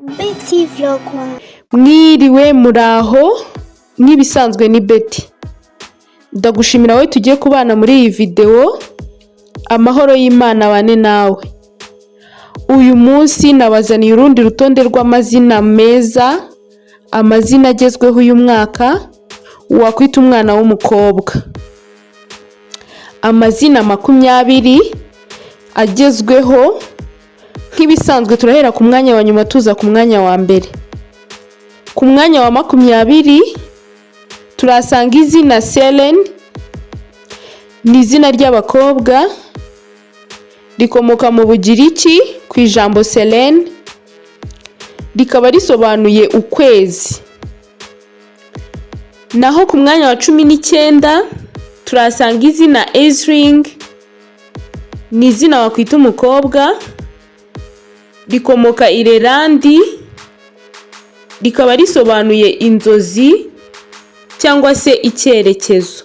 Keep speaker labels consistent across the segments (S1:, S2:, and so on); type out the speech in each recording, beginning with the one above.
S1: Betty Vlog 1.
S2: Mwiriwe muraho nk'ibisanzwe ni Betty. Ndagushimira wowe tugiye kubana muri iyi video. Amahoro y'Imana bane nawe. Uyu munsi nabazaniye urundi rutonde rw'amazina meza, amazina agezweho uyu mwaka wakwita umwana w'umukobwa. Amazina 20 agezweho. Nk'ibisanzwe turahera ku mwanya wa nyuma tuza ku mwanya wa mbere. Ku mwanya wa 20 turasanga izina Selene. Ni izina ry'abakobwa rikomoka mu Bugiriki ku ijambo Selene, rikaba risobanuye ukwezi. Naho ku mwanya wa 19 turasanga izina Ezring. Ni izina wakwita umukobwa rikomoka Irelandi, rikaba risobanuye inzozi cyangwa se icyerekezo.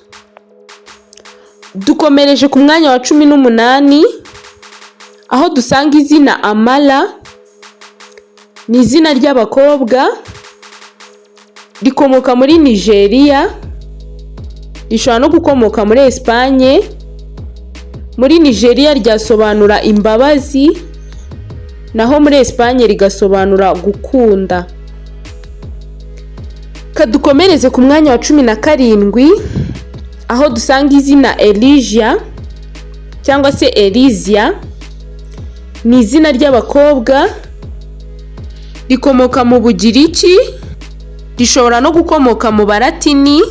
S2: Dukomereje ku mwanya wa 18 aho dusanga izina Amala. Ni izina ry'abakobwa rikomoka muri Nigeria, rishobora no gukomoka muri Espagne. Muri Nigeria ryasobanura imbabazi, naho muri Espagne rigasobanura gukunda. Kadukomereze ku mwanya wa 17 aho dusanga izina Elijah cyangwa se Elysia. Ni izina ry'abakobwa rikomoka mu Bugiriki, rishobora no gukomoka mu Baratini,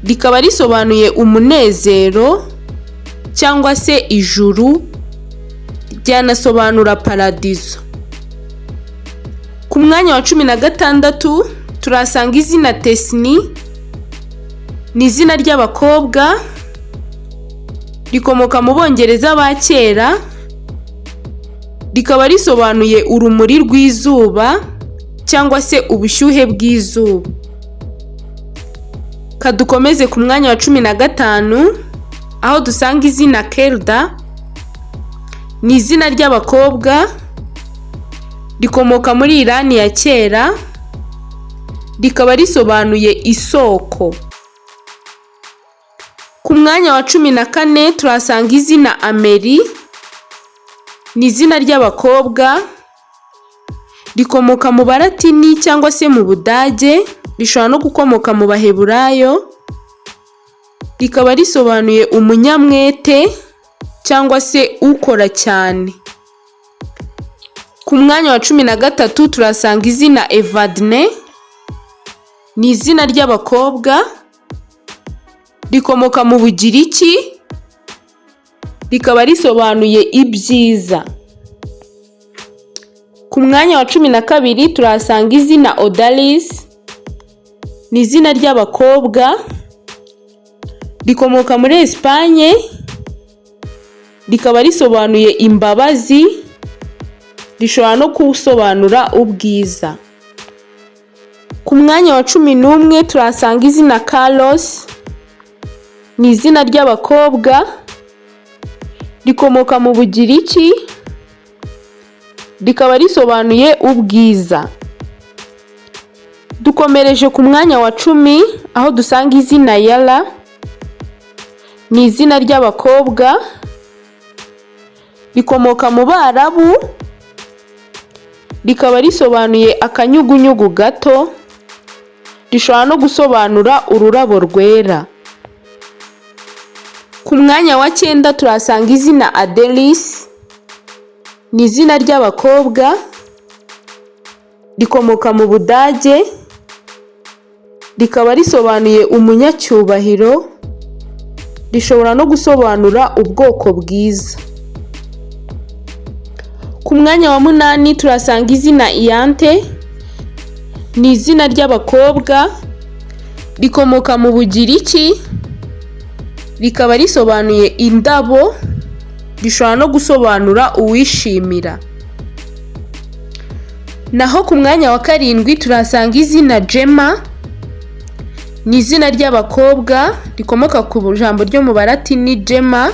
S2: rikaba risobanuye umunezero cyangwa se ijuru, ryanasobanura paradizo. Ku mwanya wa 16 turasanga izina Tesni. Ni izina ry'abakobwa rikomoka mu Bongereza ba kera, rikaba risobanuye urumuri rw'izuba cyangwa se ubushyuhe bw'izuba. Kadukomeze ku mwanya wa 15 aho dusanga izina Kelda. Ni izina ry'abakobwa rikomoka muri Irani ya kera, rikaba risobanuye isoko. Ku mwanya wa 14 turasanga izina Ameri. Ni izina ry'abakobwa rikomoka mu Baratini cyangwa se mu Budage, rishobora no gukomoka mu Baheburayo, rikaba risobanuye umunyamwete cyangwa se ukora cyane. Ku mwanya wa 13 turasanga izina Evadne. Ni izina ry'abakobwa rikomoka mu Bugiriki, rikaba risobanuye ibyiza. Ku mwanya wa 12 turasanga izina Odalis. Ni izina ry'abakobwa rikomoka muri Espagne, rikaba risobanuye imbabazi, rishobora no gusobanura ubwiza. Ku mwanya wa 11 turasanga izina Carlos. Ni izina ry'abakobwa rikomoka mu Bugiriki, rikaba risobanuye ubwiza. Dukomereje ku mwanya wa 10 aho dusanga izina Yala. Ni izina ry'abakobwa rikomoka mu Barabu, rikaba risobanuye akanyugunyugu gato, rishobora no gusobanura ururabo rwera. Ku mwanya wa 9 turasanga izina Adelis. Ni izina ry'abakobwa rikomoka mu Budage, rikaba risobanuye umunyacyubahiro, rishobora no gusobanura ubwoko bwiza. Ku mwanya wa 8 turasanga izina Iyante. Ni izina ry'abakobwa rikomoka mu Bugiriki, rikaba risobanuye indabo, rishobora no gusobanura uwishimira. Naho ku mwanya wa 7 turasanga izina Gemma. Ni izina ry'abakobwa rikomoka ku jambo ryo mu Baratini Gemma,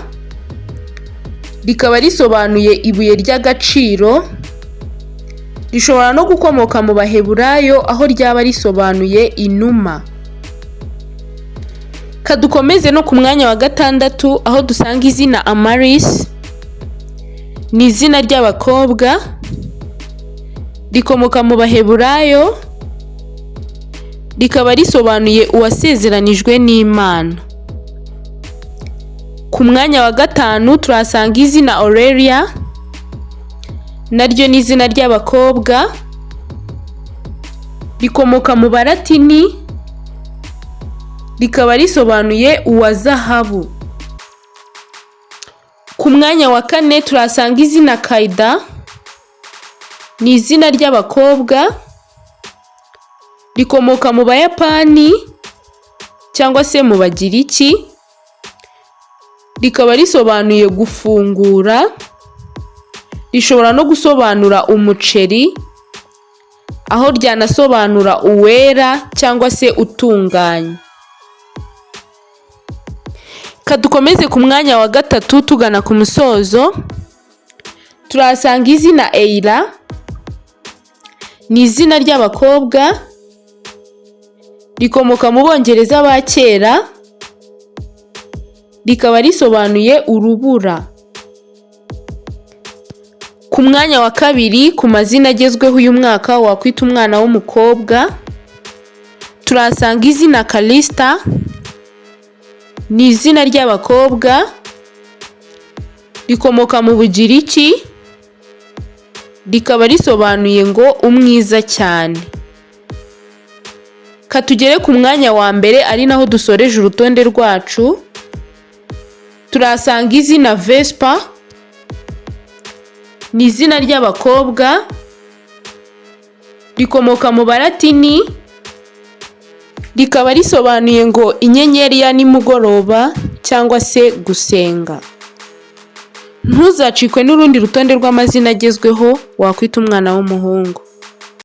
S2: rikaba risobanuye ibuye ry'agaciro, rishobora no gukomoka mu Baheburayo aho ryaba risobanuye inuma. Kadukomeze no ku mwanya wa 6 aho dusanga izina Amaris. Ni izina ry'abakobwa rikomoka mu Baheburayo, rikaba risobanuye uwasezeranijwe n'Imana. Ku mwanya wa 5 turasanga izina Aurelia, naryo ni izina ry'abakobwa rikomoka mu Balatini, rikaba risobanuye uwa zahabu. Ku mwanya wa 4 turasanga izina Kaida, ni izina ry'abakobwa rikomoka mu Bayapani cyangwa se mu Bagiriki, rikaba risobanuye gufungura, rishobora no gusobanura umuceri, aho ryanasobanura uwera cyangwa se utunganye. Kadukomeze ku mwanya wa 3 tugana ku musozo, turasanga izina Eira, ni izina ry'abakobwa rikomoka mu Bongereza ba kera, rikaba risobanuye urubura. Ku mwanya wa 2 ku mazina agezweho uyu mwaka wakwita umwana w'umukobwa, turasanga izina Kalista, ni izina ry'abakobwa rikomoka mu Bugiriki, rikaba risobanuye ngo umwiza cyane. Katugere ku mwanya wa 1 ari naho dusoreje urutonde rwacu, turasanga izina Vespa, ni izina ry'abakobwa rikomoka mu Balatini, rikaba risobanuye ngo inyenyeri ya nimugoroba cyangwa se gusenga. Ntuzacikwe n'urundi rutonde rw'amazina agezweho wakwita umwana w'umuhungu.